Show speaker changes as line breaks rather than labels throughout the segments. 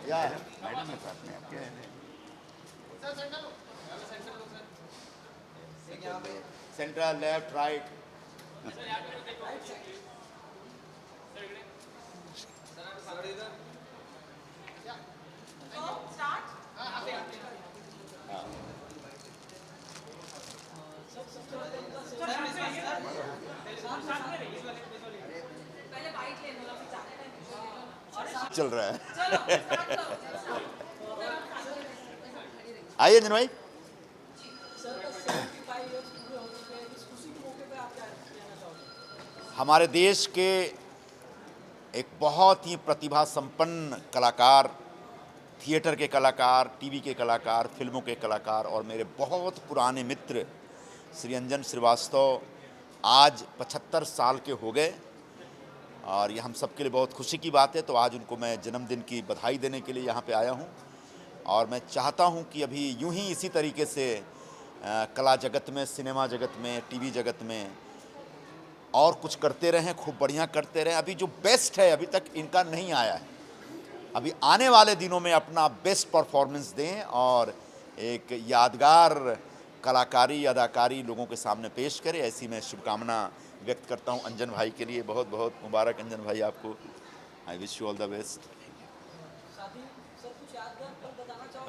या मैडम है साथ में आपके। Central left right. चल रहा है। आइए अंजन भाई। हमारे देश के एक बहुत ही प्रतिभा संपन्न कलाकार, थिएटर के कलाकार, टीवी के कलाकार, फिल्मों के कलाकार और मेरे बहुत पुराने मित्र श्री अंजन श्रीवास्तव आज 75 साल के हो गए और ये हम सबके लिए बहुत खुशी की बात है। तो आज उनको मैं जन्मदिन की बधाई देने के लिए यहाँ पे आया हूँ और मैं चाहता हूँ कि अभी यूँ ही इसी तरीके से कला जगत में, सिनेमा जगत में, टीवी जगत में और कुछ करते रहें, खूब बढ़िया करते रहें। अभी जो बेस्ट है अभी तक इनका नहीं आया है, अभी आने वाले दिनों में अपना बेस्ट परफॉर्मेंस दें और एक यादगार कलाकारी अदाकारी लोगों के सामने पेश करें, ऐसी मैं शुभकामना व्यक्त करता हूं अंजन भाई के लिए। बहुत बहुत मुबारक अंजन भाई आपको। I wish you all the best.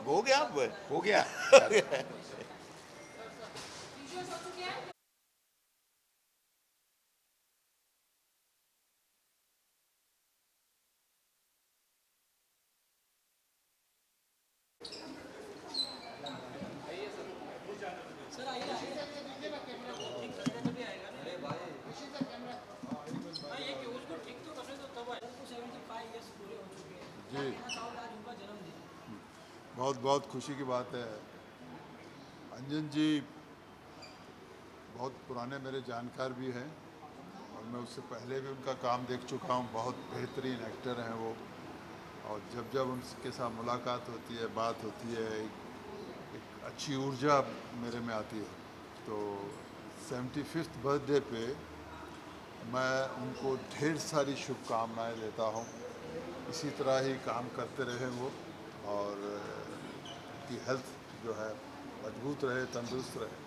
हो गया अब
हो गया।
जी, बहुत बहुत खुशी की बात है। अंजन जी बहुत पुराने मेरे जानकार भी हैं और मैं उससे पहले भी उनका काम देख चुका हूँ। बहुत बेहतरीन एक्टर हैं वो और जब जब उनके साथ मुलाकात होती है, बात होती है, एक अच्छी ऊर्जा मेरे में आती है। तो 75th बर्थडे पे मैं उनको ढेर सारी शुभकामनाएं देता हूँ। इसी तरह ही काम करते रहे वो और उनकी हेल्थ जो है मजबूत रहे, तंदुरुस्त रहे।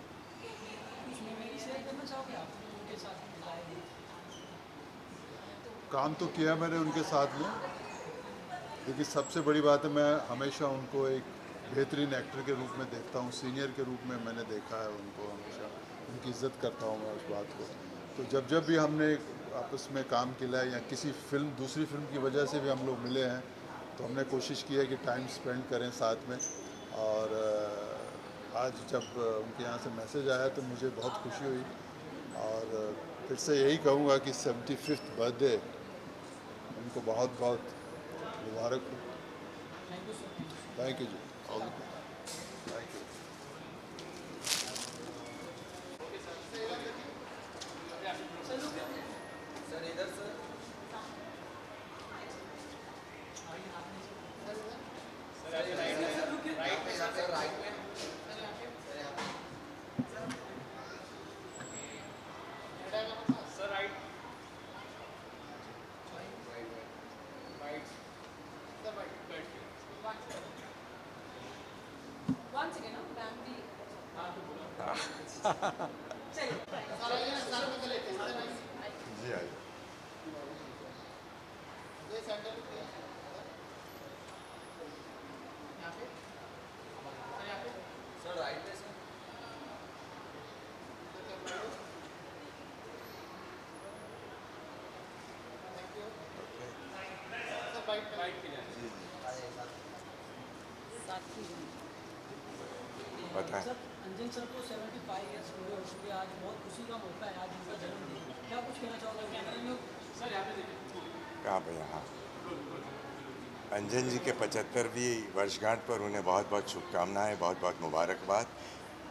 काम तो किया मैंने उनके साथ में, लेकिन सबसे बड़ी बात है मैं हमेशा उनको एक बेहतरीन एक्टर के रूप में देखता हूँ। सीनियर के रूप में मैंने देखा है उनको, हमेशा उनकी इज्जत करता हूँ मैं उस बात को। तो जब भी हमने आपस में काम किया है या किसी फिल्म, दूसरी फिल्म की वजह से भी हम लोग मिले हैं, तो हमने कोशिश की है कि टाइम स्पेंड करें साथ में। और आज जब उनके यहाँ से मैसेज आया तो मुझे बहुत खुशी हुई और फिर से यही कहूँगा कि 75th बर्थडे उनको बहुत बहुत मुबारक हो। थैंक यू जी। Thank you. जी आइए। बताएं।
अंजन सर को 75 ईयर्स पूरे हो चुके हैं। आज बहुत खुशी का मौका है, आज उनका जन्मदिन। क्या कुछ कहना चाहोगे?
कहाँ पे? यहाँ अंजन जी के 75वीं वर्षगांठ पर उन्हें बहुत बहुत शुभकामनाएं, बहुत बहुत मुबारकबाद।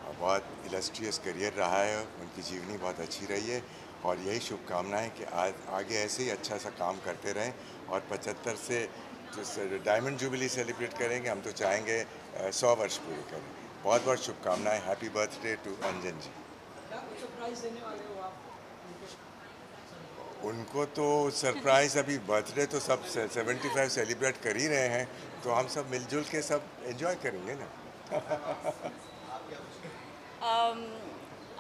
और बहुत इलस्ट्रियस करियर रहा है, उनकी जीवनी बहुत अच्छी रही है और यही शुभकामनाएं कि आज आगे ऐसे ही अच्छा सा काम करते रहें और 75 से जो डायमंड जुबली सेलिब्रेट करेंगे, हम तो चाहेंगे 100 वर्ष पूरे करें। बहुत बहुत शुभकामनाएं। हैप्पी बर्थडे टू अंजन जी।
क्या कुछ सरप्राइज देने वाले हो आप?
उनको तो सरप्राइज़ अभी बर्थडे तो सब 75 सेलिब्रेट कर ही रहे हैं, तो हम सब मिलजुल के सब एंजॉय करेंगे ना।
अम,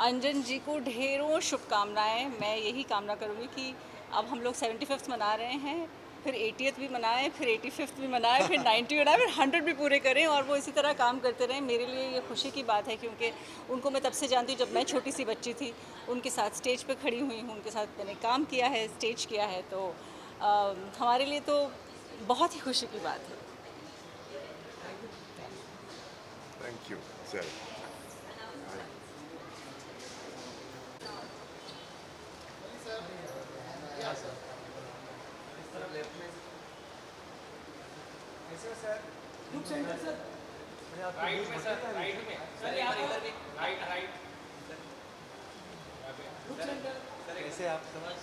अंजन जी को ढेरों शुभकामनाएं। मैं यही कामना करूँगी कि अब हम लोग 75th मना रहे हैं, फिर 80th भी मनाएं, फिर 85th भी मनाएं, फिर 90 मनाएं, फिर 100 भी पूरे करें और वो इसी तरह काम करते रहें। मेरे लिए ये खुशी की बात है क्योंकि उनको मैं तब से जानती हूँ जब मैं छोटी सी बच्ची थी, उनके साथ स्टेज पे खड़ी हुई हूँ, उनके साथ मैंने काम किया है, स्टेज किया है। तो हमारे लिए तो बहुत ही खुशी की बात है।
Thank you sir.
Look centre sir,
right में सर, राइट में सर, इधर भी राइट राइट
लुक सेंटर,
कैसे आप समझ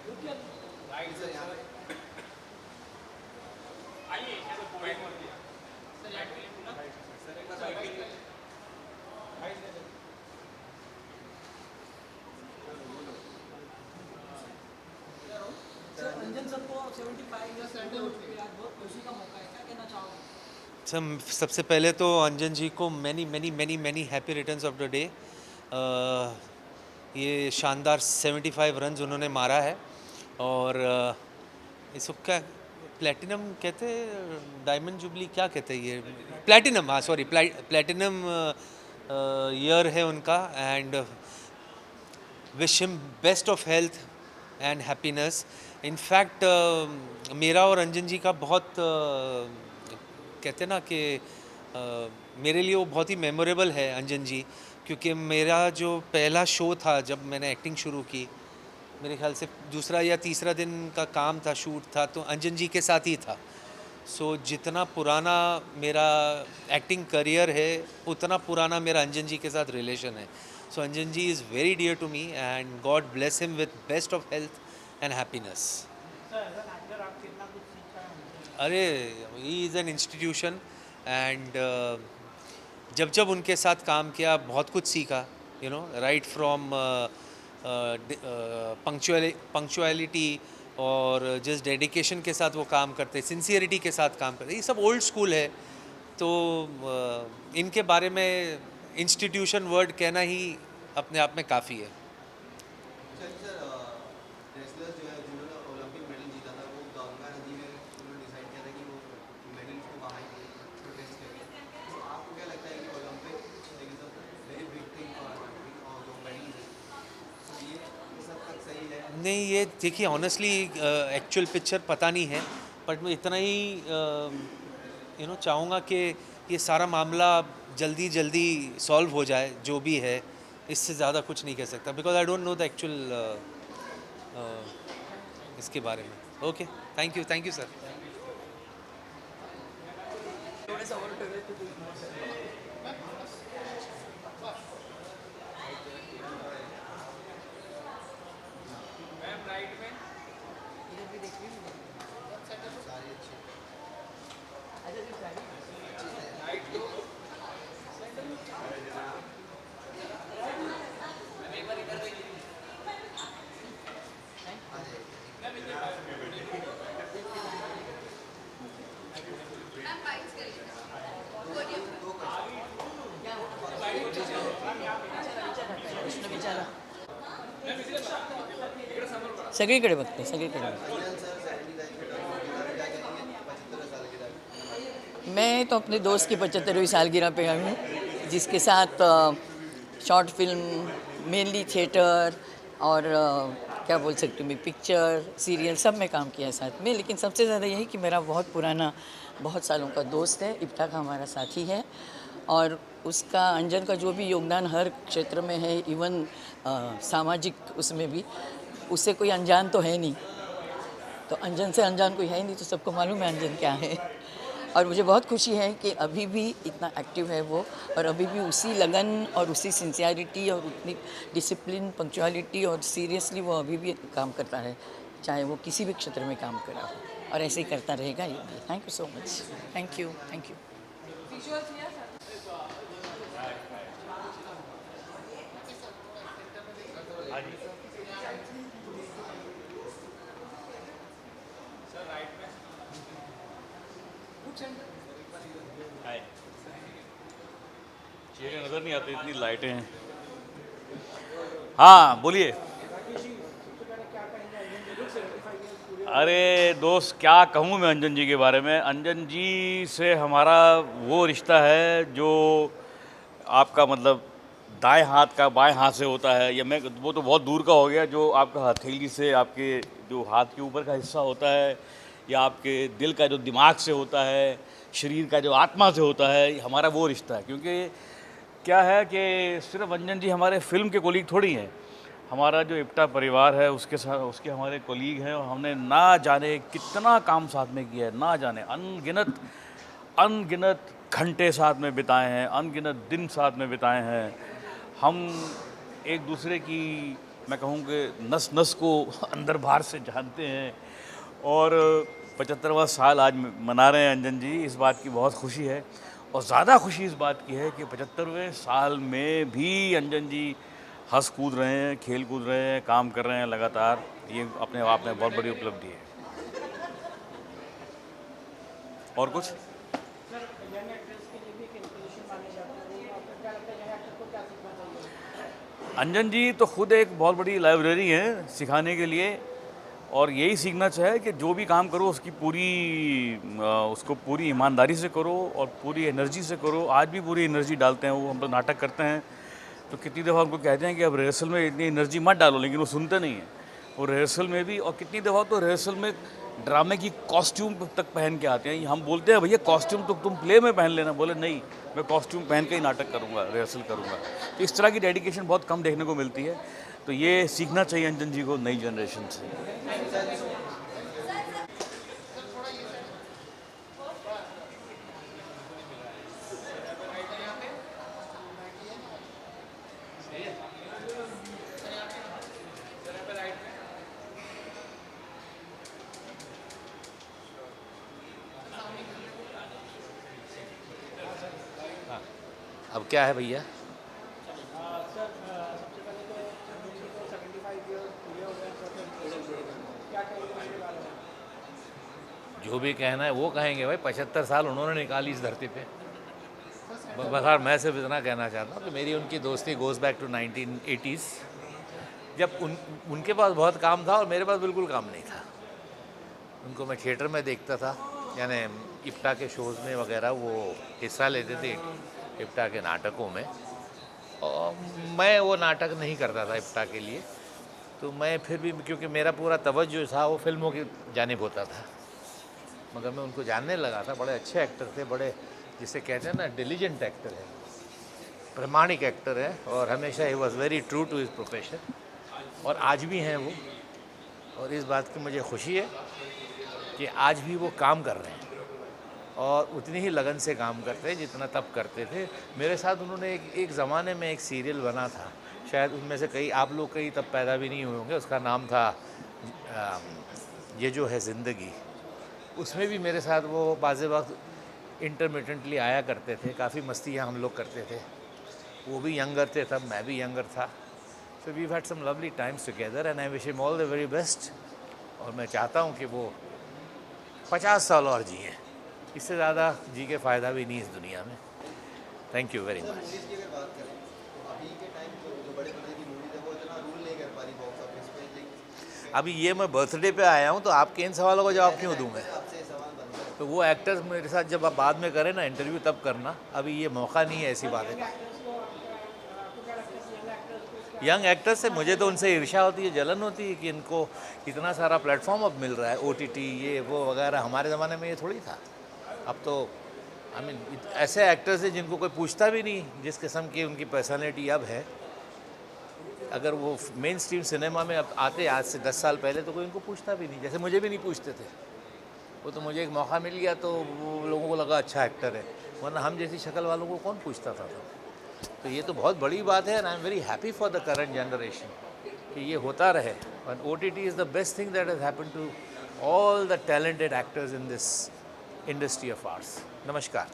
लुक किया
राइट सर यहाँ पे आइए यहाँ पे पॉइंट मत दिया सर, यहाँ पे पूरा सर एक बार साइड के लिए
सर। अंजन सर को 75 ईयर्स पूरे हो चुके हैं, आज बहुत खुशी का मौका है, क्या कहना चाहोगे?
सबसे पहले तो अंजन जी को many many many many happy returns of the day. ये शानदार 75 रन्स उन्होंने मारा है और इसको क्या प्लेटिनम कहते हैं, डायमंड जुबली क्या कहते हैं, ये प्लेटिनम, हाँ सॉरी, प्लेटिनम ईयर है उनका। And wish him best of health and happiness. In fact मेरा और अंजन जी का बहुत कहते हैं ना कि मेरे लिए वो बहुत ही मेमोरेबल है अंजन जी, क्योंकि मेरा जो पहला शो था जब मैंने एक्टिंग शुरू की, मेरे ख्याल से दूसरा या तीसरा दिन का काम था, शूट था, तो अंजन जी के साथ ही था। सो जितना पुराना मेरा एक्टिंग करियर है उतना पुराना मेरा अंजन जी के साथ रिलेशन है। So Anjan ji is very dear to me and God bless him with best of health and happiness. अरे he is an institution and जब जब उनके साथ काम किया बहुत कुछ सीखा, you know, right from punctuality और जिस डेडिकेशन के साथ वो काम करते, सिंसियरिटी के साथ काम करते, ये सब ओल्ड स्कूल है। तो इनके बारे में इंस्टीट्यूशन वर्ड कहना ही अपने आप में काफ़ी है।
रेसलर्स जो है जिन्होंने ओलंपिक मेडल जीता था, वो गंगा नदी में उन्होंने डिसाइड किया था कि वो मेडल को बहाएंगे प्रोटेस्ट करके। तो आपको क्या लगता है कि Olympic is a very big thing for जो मेडल्स है, ये सब तक सही है?
नहीं, ये देखिए ऑनेस्टली एक्चुअल पिक्चर पता नहीं है, बट मैं इतना ही चाहूँगा कि ये सारा मामला जल्दी जल्दी सॉल्व हो जाए, जो भी है। इससे ज़्यादा कुछ नहीं कह सकता because I don't know the actual इसके बारे में। Okay, thank you sir.
Ma'am right में राइट दो
सगळीकडे बघते, सगळीकडे बघते। मैं तो अपने दोस्त की 75वीं सालगिरह पे आई हूँ, जिसके साथ शॉर्ट फिल्म, मेनली थिएटर और क्या बोल सकती हूँ मैं, पिक्चर, सीरियल, सब में काम किया है साथ में। लेकिन सबसे ज़्यादा यही कि मेरा बहुत पुराना, बहुत सालों का दोस्त है, इब्ता का हमारा साथी है और उसका, अंजन का जो भी योगदान हर क्षेत्र में है, इवन सामाजिक उसमें भी, उससे कोई अनजान तो है नहीं। तो अंजन से अनजान कोई है नहीं, तो सबको मालूम है अंजन क्या है। और मुझे बहुत खुशी है कि अभी भी इतना एक्टिव है वो, और अभी भी उसी लगन और उसी सिंसियरिटी और उतनी डिसिप्लिन, पंक्चुअलिटी और सीरियसली वो अभी भी काम करता है, चाहे वो किसी भी क्षेत्र में काम कर रहा हो, और ऐसे ही करता रहेगा ये भी। Thank you so much. Thank you.
चेहरे नज़र नहीं आते, इतनी लाइटें हैं। हाँ बोलिए। अरे दोस्त, क्या कहूँ मैं अंजन जी के बारे में। अंजन जी से हमारा वो रिश्ता है जो आपका मतलब दाएं हाथ का बाएं हाथ से होता है, या मैं वो तो बहुत दूर का हो गया, जो आपका हथेली से आपके जो हाथ के ऊपर का हिस्सा होता है, या आपके दिल का जो दिमाग से होता है, शरीर का जो आत्मा से होता है, हमारा वो रिश्ता है। क्योंकि क्या है कि सिर्फ अंजन जी हमारे फिल्म के कोलीग थोड़ी हैं, हमारा जो इप्टा परिवार है उसके साथ उसके हमारे कोलीग हैं, और हमने ना जाने कितना काम साथ में किया है, ना जाने अनगिनत घंटे साथ में बिताए हैं, अनगिनत दिन साथ में बिताए हैं। हम एक दूसरे की, मैं कहूँ कि नस नस को अंदर बाहर से जानते हैं, और 75वां साल आज मना रहे हैं अंजन जी। इस बात की बहुत खुशी है, और ज़्यादा खुशी इस बात की है कि 75वें साल में भी अंजन जी हंस कूद रहे हैं, खेल कूद रहे हैं, काम कर रहे हैं लगातार। ये अपने आप में बहुत बड़ी उपलब्धि है। और कुछ अंजन जी तो खुद एक बहुत बड़ी लाइब्रेरी है सिखाने के लिए, और यही सीखना चाहे कि जो भी काम करो उसको पूरी ईमानदारी से करो और पूरी एनर्जी से करो। आज भी पूरी एनर्जी डालते हैं वो। हम तो नाटक करते हैं तो कितनी दफ़ा उनको कहते हैं कि अब रिहर्सल में इतनी एनर्जी मत डालो, लेकिन वो सुनते नहीं हैं। वो रिहर्सल में भी, और कितनी दफ़ा तो रिहर्सल में ड्रामे की कॉस्ट्यूम तक पहन के आते हैं। हम बोलते हैं भैया कॉस्ट्यूम तो तुम प्ले में पहन लेना, बोले नहीं मैं कॉस्ट्यूम पहन के ही नाटक करूँगा, रिहर्सल करूँगा। तो इस तरह की डेडिकेशन बहुत कम देखने को मिलती है, तो ये सीखना चाहिए अंजन जी को नई जनरेशन से।
अब क्या है भैया? जो भी कहना है वो कहेंगे भाई। 75 साल उन्होंने निकाली इस धरती पे। बहर मैं सिर्फ इतना कहना चाहता हूँ कि मेरी उनकी दोस्ती गोज़ बैक टू 1980s, जब उनके पास बहुत काम था और मेरे पास बिल्कुल काम नहीं था। उनको मैं थिएटर में देखता था, यानी इप्टा के शोज़ में वगैरह वो हिस्सा लेते थे, इप्टा के नाटकों में, और मैं वो नाटक नहीं करता था इप्टा के लिए। तो मैं फिर भी, क्योंकि मेरा पूरा तवज्जो था वो फिल्मों की जानिब होता था, मगर मैं उनको जानने लगा था। बड़े अच्छे एक्टर थे, बड़े जिसे कहते हैं ना डिलीजेंट एक्टर है, प्रामाणिक एक्टर है, और हमेशा ही was very true to his profession, और आज भी हैं वो। और इस बात की मुझे खुशी है कि आज भी वो काम कर रहे हैं, और उतनी ही लगन से काम करते हैं जितना तब करते थे। मेरे साथ उन्होंने एक ज़माने में एक सीरियल बना था, शायद उनमें से कई आप लोग कई तब पैदा भी नहीं हुए होंगे, उसका नाम था ये जो है ज़िंदगी। उसमें भी मेरे साथ वो बाज़े वक्त इंटरमिटेंटली आया करते थे, काफ़ी मस्तियाँ हम लोग करते थे। वो भी यंगर थे तब, मैं भी यंगर था। So we had some lovely times together and I wish him all the very best. और मैं चाहता हूँ कि वो 50 साल और जिए, इससे ज़्यादा जी के फ़ायदा भी नहीं इस दुनिया में। Thank you very much. अभी ये मैं बर्थडे पे आया हूँ, तो आपके इन सवालों का जवाब क्यों दूँ मैं? तो वो एक्टर्स मेरे साथ जब आप बाद में करें ना इंटरव्यू, तब करना। अभी ये मौका नहीं है, ऐसी बात है। यंग एक्टर्स से मुझे तो उनसे ईर्ष्या होती है, जलन होती है कि इनको इतना सारा प्लेटफॉर्म अब मिल रहा है, OTT ये वो वगैरह। हमारे ज़माने में ये थोड़ी था। अब तो आई मीन ऐसे एक्टर्स हैं जिनको कोई पूछता भी नहीं, जिस किस्म की उनकी पर्सनैलिटी अब है। अगर वो मेन स्ट्रीम सिनेमा में अब आते आज से 10 साल पहले, तो कोई उनको पूछता भी नहीं, जैसे मुझे भी नहीं पूछते थे। वो तो मुझे एक मौका मिल गया तो वो लोगों को लगा अच्छा एक्टर है, वरना हम जैसी शक्ल वालों को कौन पूछता था। तो ये तो बहुत बड़ी बात है, and I am very happy for the current generation कि ये होता रहे। And OTT is the best thing that has happened to all the talented actors in this industry of arts. नमस्कार।